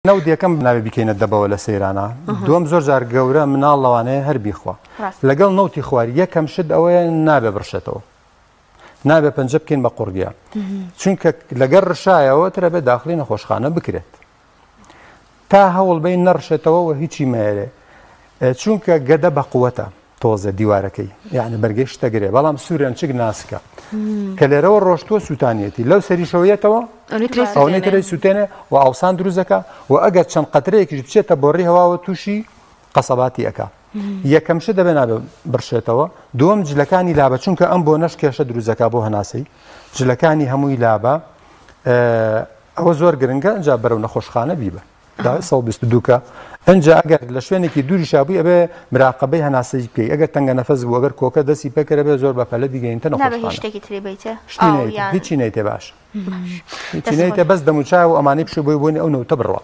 نەوت یەکەم ناوێ بکەینە دەبەوە لە سەیرانە دووەم زۆر جار گەورە مناڵ لەوانەیە هەر بیخوا لەگەڵ نەوتی خواری یەکەم شت ئەوەیە نابێ بڕشێتەوە نابێ پەنجە بکەین بە قوڕگیا چونکە لەگەر ڕشایەوە ترەبێت داخلی نەخۆشخانە بکرێت تا هەوڵ بین نەڕشێتەوە و هیچی مێرێ چونکە گەدە بە قووەتە تۆزە دیوارەکەی یعنی بەرگەی شتەگرێ بەڵام سوورێن چک ناسکە کە لێرەوە ڕۆشتووە سووتانیەتی لەو سەریشەوەیەتەوە ئەو نەیترەی سووتێنێ و ئاوسان دروزەکە و ئەگەر چەند قەترەیەکیش بچێتە بۆڕی هەواوە تووشی قەسەباتی ئەکا یەکەم شت دەبێ نابێ بڕشێتەوە دووەم جلەکانی لابە چونکە ئەم بۆ نەش کێشە دروزەکە بۆ هەناسەی جلەکانی هەمووی لابە ئەوە زۆر گرنگە ئەنجا بەرەو نەخۆشخانە بیبە 122کە ئەنجا ئەگەر لە شوێنێکی دووری شابووی ئەبێ مراقبەی هەناسەی بکەی ئەگەر تەنگە نەفەس بوو ئەگەر کۆکە دەستی پێکەرە بێ زۆر بەپەلە بیگەینتە نەخۆشخانە هیچی نەیتێ باش هیچی نەیتێ بەس دەموچاو و ئەمانەی پشوو بۆی بوونی ئەو نەوتە بڕوە